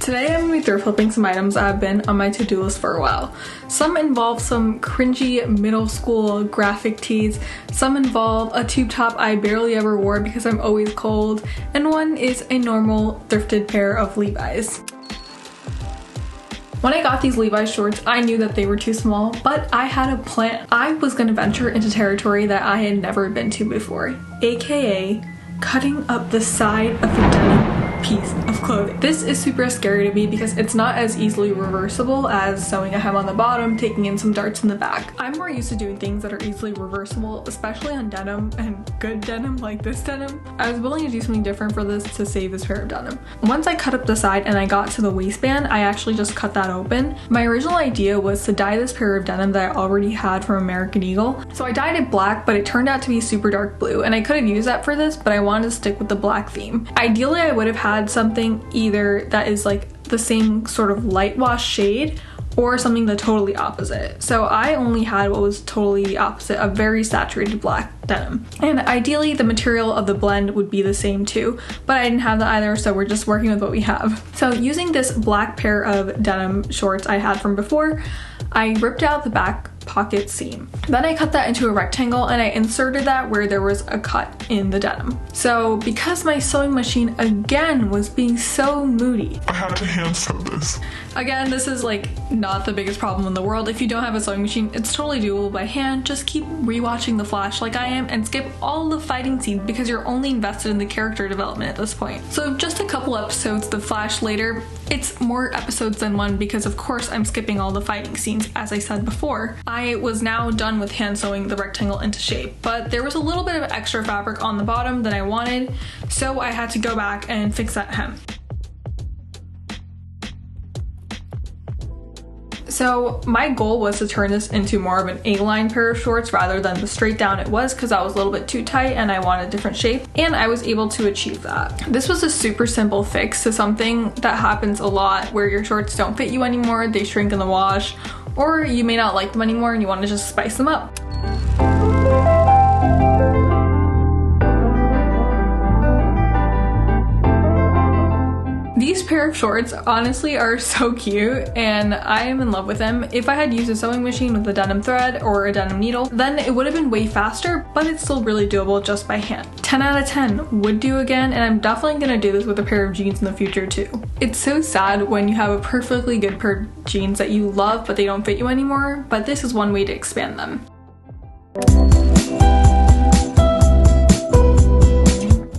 Today I'm going to be thrift flipping some items that have been on my to-do list for a while. Some involve some cringy middle school graphic tees, some involve a tube top I barely ever wore because I'm always cold, and one is a normal thrifted pair of Levi's. When I got these Levi's shorts, I knew that they were too small, but I had a plan. I was going to venture into territory that I had never been to before, aka cutting up the side of a denim piece of clothing. This is super scary to me because it's not as easily reversible as sewing a hem on the bottom, taking in some darts in the back. I'm more used to doing things that are easily reversible, especially on denim and good denim like this denim. I was willing to do something different for this to save this pair of denim. Once I cut up the side and I got to the waistband, I actually just cut that open. My original idea was to dye this pair of denim that I already had from American Eagle. So I dyed it black, but it turned out to be super dark blue, and I could have used that for this, but I wanted to stick with the black theme. Ideally, I would have had something either that is like the same sort of light wash shade or something the totally opposite. So I only had what was totally opposite, a very saturated black denim. And ideally the material of the blend would be the same too, but I didn't have that either, so we're just working with what we have. So using this black pair of denim shorts I had from before, I ripped out the back pocket seam. Then I cut that into a rectangle and I inserted that where there was a cut in the denim. So because my sewing machine again was being so moody, I had to hand sew this. Again, this is like not the biggest problem in the world. If you don't have a sewing machine, it's totally doable by hand. Just keep rewatching The Flash like I am and skip all the fighting scenes because you're only invested in the character development at this point. So just a couple episodes of The Flash later, it's more episodes than one because of course I'm skipping all the fighting scenes as I said before. I was now done with hand sewing the rectangle into shape, but there was a little bit of extra fabric on the bottom that I wanted, so I had to go back and fix that hem. So my goal was to turn this into more of an A-line pair of shorts rather than the straight down it was because I was a little bit too tight and I wanted a different shape, and I was able to achieve that. This was a super simple fix to something that happens a lot where your shorts don't fit you anymore, they shrink in the wash, or you may not like them anymore and you want to just spice them up. These pair of shorts honestly are so cute and I am in love with them. If I had used a sewing machine with a denim thread or a denim needle, then it would have been way faster, but it's still really doable just by hand. 10 out of 10 would do again, and I'm definitely gonna do this with a pair of jeans in the future too. It's so sad when you have a perfectly good pair of jeans that you love but they don't fit you anymore, but this is one way to expand them.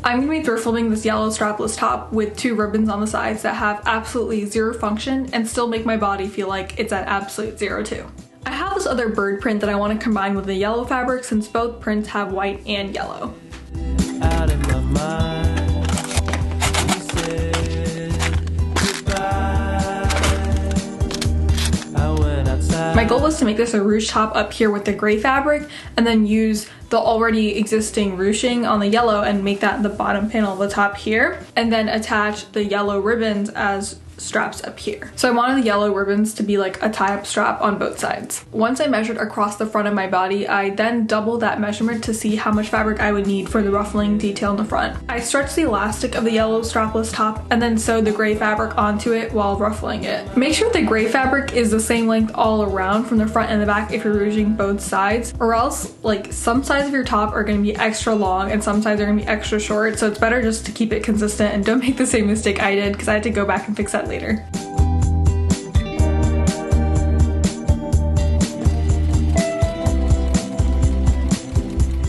I'm going to be thrift flipping this yellow strapless top with 2 ribbons on the sides that have absolutely zero function and still make my body feel like it's at absolute zero too. I have this other bird print that I want to combine with the yellow fabric since both prints have white and yellow. Out of my mind, you said goodbye. I went outside. My goal was to make this a ruche top up here with the gray fabric and then use the already existing ruching on the yellow and make that the bottom panel of the top here, and then attach the yellow ribbons as straps up here. So I wanted the yellow ribbons to be like a tie-up strap on both sides. Once I measured across the front of my body, I then doubled that measurement to see how much fabric I would need for the ruffling detail in the front. I stretched the elastic of the yellow strapless top and then sewed the gray fabric onto it while ruffling it. Make sure the gray fabric is the same length all around from the front and the back if you're ruching both sides, or else like some sides of your top are going to be extra long and some sides are going to be extra short, so it's better just to keep it consistent and don't make the same mistake I did because I had to go back and fix that later.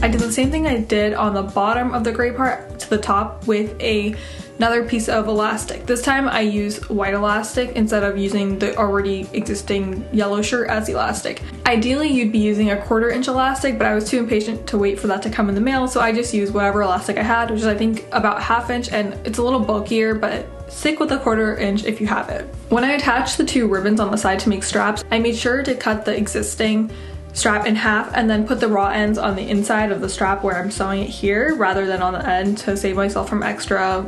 I did the same thing I did on the bottom of the gray part to the top with another piece of elastic. This time I used white elastic instead of using the already existing yellow shirt as elastic. Ideally you'd be using a 1/4 inch elastic, but I was too impatient to wait for that to come in the mail, so I just used whatever elastic I had, which is I think about 1/2 inch, and it's a little bulkier, but stick with a 1/4 inch if you have it. When I attached the 2 ribbons on the side to make straps, I made sure to cut the existing strap in half and then put the raw ends on the inside of the strap where I'm sewing it here rather than on the end to save myself from extra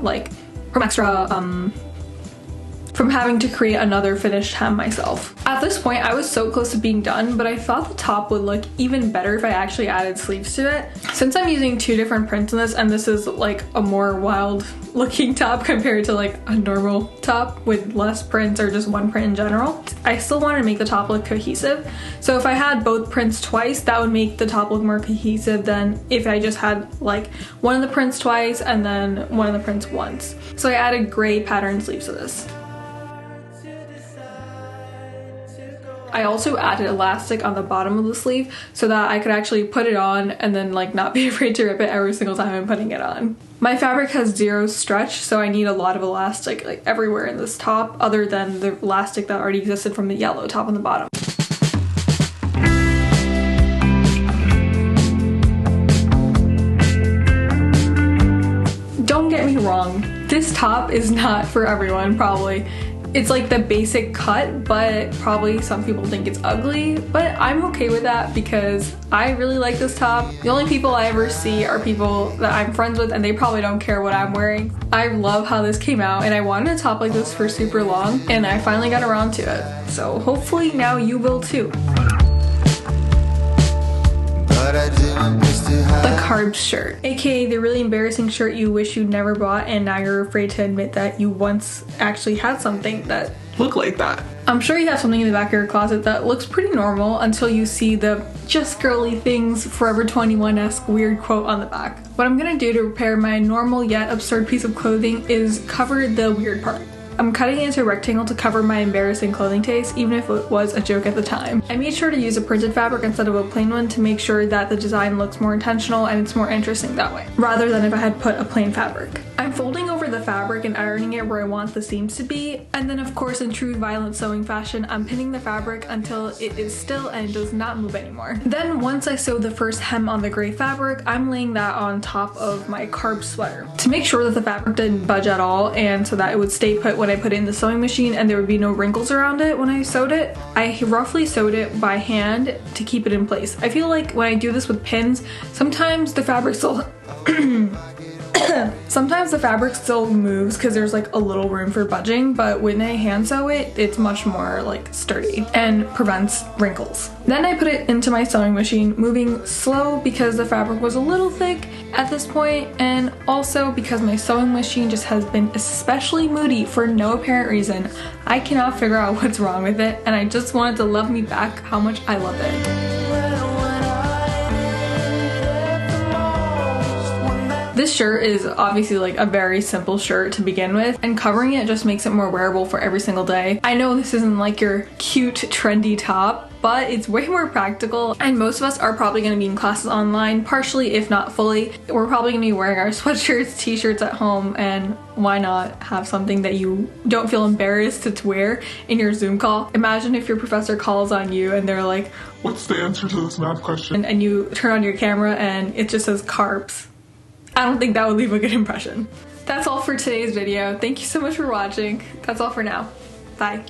from having to create another finished hem myself. At this point, I was so close to being done, but I thought the top would look even better if I actually added sleeves to it. Since I'm using 2 different prints in this, and this is like a more wild looking top compared to like a normal top with less prints or just 1 print in general, I still wanted to make the top look cohesive. So if I had both prints twice, that would make the top look more cohesive than if I just had like one of the prints twice and then one of the prints once. So I added gray pattern sleeves to this. I also added elastic on the bottom of the sleeve so that I could actually put it on and then like not be afraid to rip it every single time I'm putting it on. My fabric has 0 stretch, so I need a lot of elastic like everywhere in this top other than the elastic that already existed from the yellow top on the bottom. Don't get me wrong, this top is not for everyone probably. It's like the basic cut, but probably some people think it's ugly, but I'm okay with that because I really like this top. The only people I ever see are people that I'm friends with and they probably don't care what I'm wearing. I love how this came out and I wanted a top like this for super long and I finally got around to it. So hopefully now you will too. The carb shirt, aka the really embarrassing shirt you wish you'd never bought and now you're afraid to admit that you once actually had something that looked like that. I'm sure you have something in the back of your closet that looks pretty normal until you see the "just girly things Forever 21-esque" weird quote on the back. What I'm gonna do to repair my normal yet absurd piece of clothing is cover the weird part. I'm cutting it into a rectangle to cover my embarrassing clothing taste, even if it was a joke at the time. I made sure to use a printed fabric instead of a plain one to make sure that the design looks more intentional and it's more interesting that way, rather than if I had put a plain fabric. I'm folding over the fabric and ironing it where I want the seams to be, and then of course in true violent sewing fashion, I'm pinning the fabric until it is still and does not move anymore. Then once I sew the first hem on the gray fabric, I'm laying that on top of my carb sweater to make sure that the fabric didn't budge at all and so that it would stay put when I put it in the sewing machine and there would be no wrinkles around it when I sewed it. I roughly sewed it by hand to keep it in place. I feel like when I do this with pins, sometimes the fabric still sometimes the fabric still moves because there's like a little room for budging, but when I hand sew it, it's much more like sturdy and prevents wrinkles. Then I put it into my sewing machine, moving slow because the fabric was a little thick at this point, and also because my sewing machine just has been especially moody for no apparent reason. I cannot figure out what's wrong with it, and I just wanted to love me back how much I love it. This shirt is obviously like a very simple shirt to begin with, and covering it just makes it more wearable for every single day. I know this isn't like your cute trendy top, but it's way more practical, and most of us are probably going to be in classes online, partially if not fully. We're probably going to be wearing our sweatshirts, t-shirts at home, and why not have something that you don't feel embarrassed to wear in your Zoom call? Imagine if your professor calls on you and they're like, "What's the answer to this math question?" And you turn on your camera and it just says carbs. I don't think that would leave a good impression. That's all for today's video. Thank you so much for watching. That's all for now. Bye.